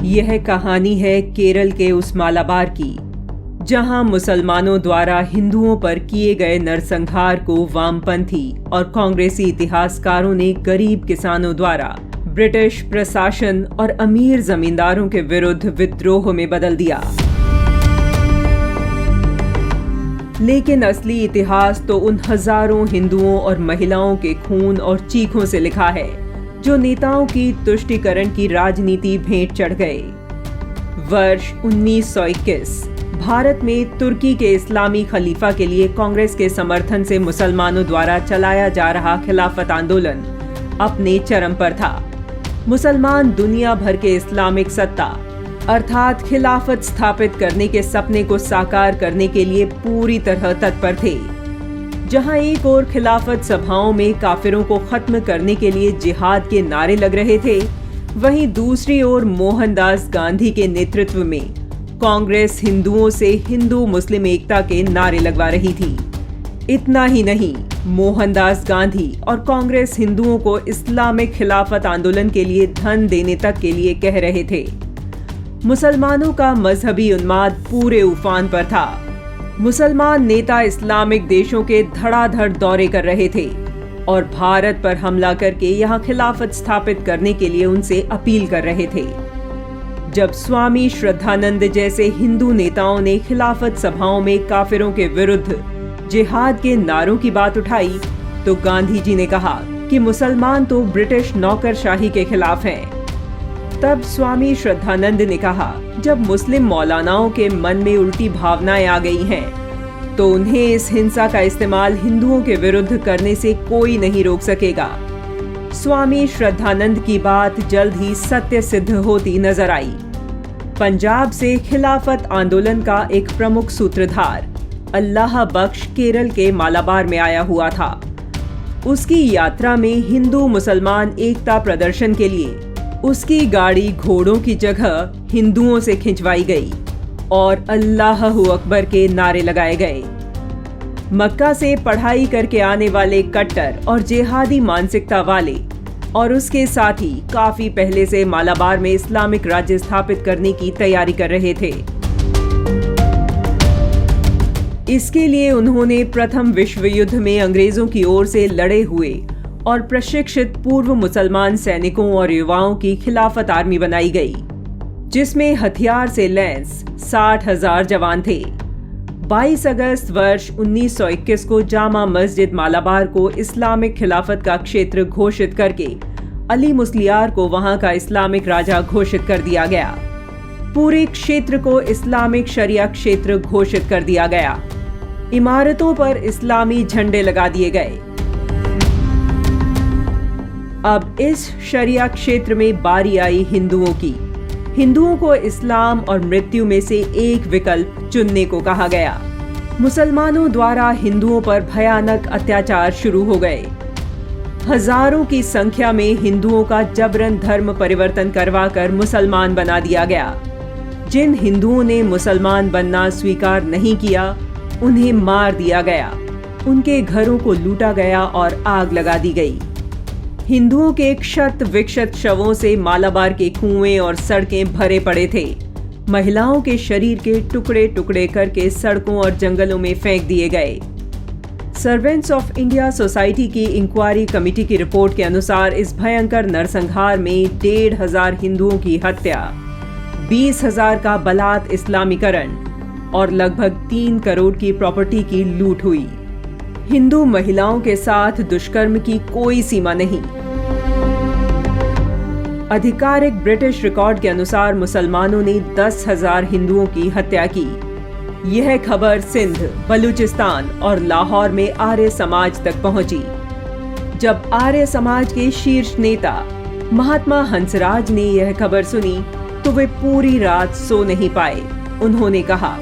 यह कहानी है केरल के उस मालाबार की, जहां मुसलमानों द्वारा हिंदुओं पर किए गए नरसंहार को वामपंथी और कांग्रेसी इतिहासकारों ने गरीब किसानों द्वारा ब्रिटिश प्रशासन और अमीर जमींदारों के विरुद्ध विद्रोह में बदल दिया। लेकिन असली इतिहास तो उन हजारों हिंदुओं और महिलाओं के खून और चीखों से लिखा है, जो नेताओं की तुष्टीकरण की राजनीति भेंट चढ़ गए। वर्ष 1921 भारत में तुर्की के इस्लामी खलीफा के लिए कांग्रेस के समर्थन से मुसलमानों द्वारा चलाया जा रहा खिलाफत आंदोलन अपने चरम पर था। मुसलमान दुनिया भर के इस्लामिक सत्ता अर्थात खिलाफत स्थापित करने के सपने को साकार करने के लिए पूरी तरह तत्पर थे। जहां एक ओर खिलाफत सभाओं में काफिरों को खत्म करने के लिए जिहाद के नारे लग रहे थे, वहीं दूसरी ओर मोहनदास गांधी के नेतृत्व में कांग्रेस हिंदुओं से हिंदू मुस्लिम एकता के नारे लगवा रही थी। इतना ही नहीं, मोहनदास गांधी और कांग्रेस हिंदुओं को इस्लामिक खिलाफत आंदोलन के लिए धन देने तक के लिए कह रहे थे। मुसलमानों का मजहबी उन्माद पूरे उफान पर था। मुसलमान नेता इस्लामिक देशों के धड़ाधड़ दौरे कर रहे थे और भारत पर हमला करके यहां खिलाफत स्थापित करने के लिए उनसे अपील कर रहे थे। जब स्वामी श्रद्धानंद जैसे हिंदू नेताओं ने खिलाफत सभाओं में काफिरों के विरुद्ध जिहाद के नारों की बात उठाई, तो गांधी जी ने कहा कि मुसलमान तो ब्रिटिश नौकरशाही के खिलाफ हैं। तब स्वामी श्रद्धानंद ने कहा, जब मुस्लिम मौलानाओं के मन में उल्टी भावनाएं आ गई हैं, तो उन्हें इस हिंसा का इस्तेमाल हिंदुओं के विरुद्ध करने से कोई नहीं रोक सकेगा। स्वामी श्रद्धानंद की बात जल्द ही सत्य सिद्ध होती नजर आई। पंजाब से खिलाफत आंदोलन का एक प्रमुख सूत्रधार अल्लाह बख्श केरल के मालाबार में आया हुआ था। उसकी यात्रा में हिंदू मुसलमान एकता प्रदर्शन के लिए उसकी गाड़ी घोड़ों की जगह हिंदुओं से खिंचवाई गई और अल्लाह अकबर के नारे लगाए गए। मक्का से पढ़ाई करके आने वाले कट्टर और जिहादी मानसिकता वाले और उसके साथी काफी पहले से मालाबार में इस्लामिक राज्य स्थापित करने की तैयारी कर रहे थे। इसके लिए उन्होंने प्रथम विश्व युद्ध में अंग्रेजों की ओर से लड़े हुए और प्रशिक्षित पूर्व मुसलमान सैनिकों और युवाओं की खिलाफत आर्मी बनाई गई, जिसमें हथियार से लैस 60,000 जवान थे। 22 अगस्त वर्ष 1921 को जामा मस्जिद मालाबार को इस्लामिक खिलाफत का क्षेत्र घोषित करके अली मुस्लियार को वहां का इस्लामिक राजा घोषित कर दिया गया। पूरे क्षेत्र को इस्लामिक शरिया क्षेत्र घोषित कर दिया गया। इमारतों पर इस्लामी झंडे लगा दिए गए। अब इस शरिया क्षेत्र में बारी आई हिंदुओं की। हिंदुओं को इस्लाम और मृत्यु में से एक विकल्प चुनने को कहा गया। मुसलमानों द्वारा हिंदुओं पर भयानक अत्याचार शुरू हो गए। हजारों की संख्या में हिंदुओं का जबरन धर्म परिवर्तन करवाकर मुसलमान बना दिया गया। जिन हिंदुओं ने मुसलमान बनना स्वीकार नहीं किया, उन्हें मार दिया गया। उनके घरों को लूटा गया और आग लगा दी गई। हिंदुओं के क्षत विक्षत शवों से मालाबार के कुएं और सड़कें भरे पड़े थे। महिलाओं के शरीर के टुकड़े टुकड़े करके सड़कों और जंगलों में फेंक दिए गए। सर्वेंट्स ऑफ इंडिया सोसाइटी की इंक्वायरी कमेटी की रिपोर्ट के अनुसार इस भयंकर नरसंहार में 1,500 हिंदुओं की हत्या, 20,000 का बलात् इस्लामीकरण और लगभग 3 करोड़ की प्रॉपर्टी की लूट हुई। हिंदू महिलाओं के साथ दुष्कर्म की कोई सीमा नहीं। आधिकारिक ब्रिटिश रिकॉर्ड के अनुसार मुसलमानों ने 10,000 हिंदुओं की हत्या की। यह खबर सिंध, बलूचिस्तान और लाहौर में आर्य समाज तक पहुंची। जब आर्य समाज के शीर्ष नेता महात्मा हंसराज ने यह खबर सुनी, तो वे पूरी रात सो नहीं पाए। उन्होंने कहा,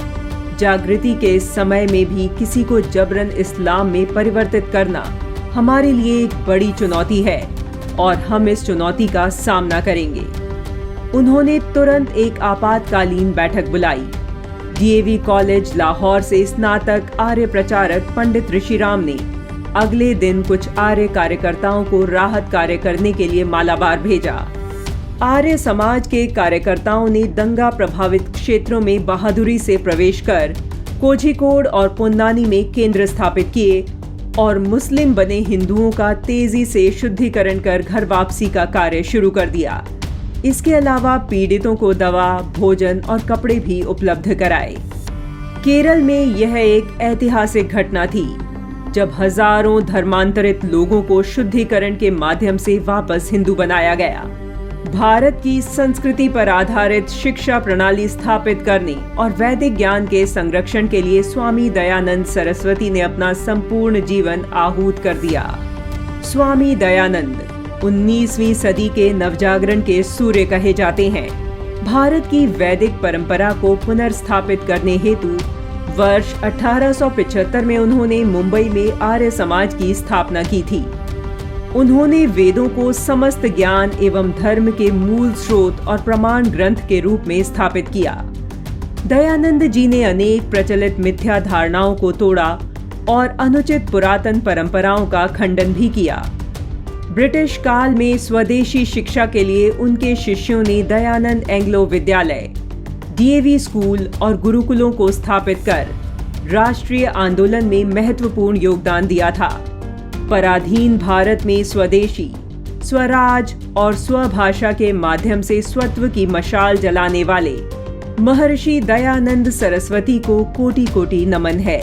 जागृति के इस समय में भी किसी को जबरन इस्लाम में परिवर्तित करना हमारे लिए एक बड़ी चुनौती है और हम इस चुनौती का सामना करेंगे। उन्होंने तुरंत एक आपातकालीन बैठक बुलाई। डीएवी कॉलेज लाहौर से स्नातक आर्य प्रचारक पंडित ऋषिराम ने अगले दिन कुछ आर्य कार्यकर्ताओं को राहत कार्य करने के लिए मालाबार भेजा। आर्य समाज के कार्यकर्ताओं ने दंगा प्रभावित क्षेत्रों में बहादुरी से प्रवेश कर कोझिकोड और पोन्नानी में केंद्र स्थापित किए और मुस्लिम बने हिंदुओं का तेजी से शुद्धिकरण कर घर वापसी का कार्य शुरू कर दिया। इसके अलावा पीड़ितों को दवा, भोजन और कपड़े भी उपलब्ध कराए। केरल में यह एक ऐतिहासिक घटना थी जब हजारों धर्मांतरित लोगों को शुद्धिकरण के माध्यम से वापस हिंदू बनाया गया। भारत की संस्कृति पर आधारित शिक्षा प्रणाली स्थापित करने और वैदिक ज्ञान के संरक्षण के लिए स्वामी दयानंद सरस्वती ने अपना संपूर्ण जीवन आहूत कर दिया। स्वामी दयानंद 19वीं सदी के नवजागरण के सूर्य कहे जाते हैं। भारत की वैदिक परंपरा को पुनर्स्थापित करने हेतु वर्ष 1875 में उन्होंने मुंबई में आर्य समाज की स्थापना की थी। उन्होंने वेदों को समस्त ज्ञान एवं धर्म के मूल स्रोत और प्रमाण ग्रंथ के रूप में स्थापित किया। दयानंद जी ने अनेक प्रचलित मिथ्या धारणाओं को तोड़ा और अनुचित पुरातन परंपराओं का खंडन भी किया। ब्रिटिश काल में स्वदेशी शिक्षा के लिए उनके शिष्यों ने दयानंद एंग्लो विद्यालय, डीएवी स्कूल और गुरुकुलों को स्थापित कर राष्ट्रीय आंदोलन में महत्वपूर्ण योगदान दिया था। पराधीन भारत में स्वदेशी, स्वराज और स्वभाषा के माध्यम से स्वत्व की मशाल जलाने वाले महर्षि दयानंद सरस्वती को कोटि कोटि नमन है।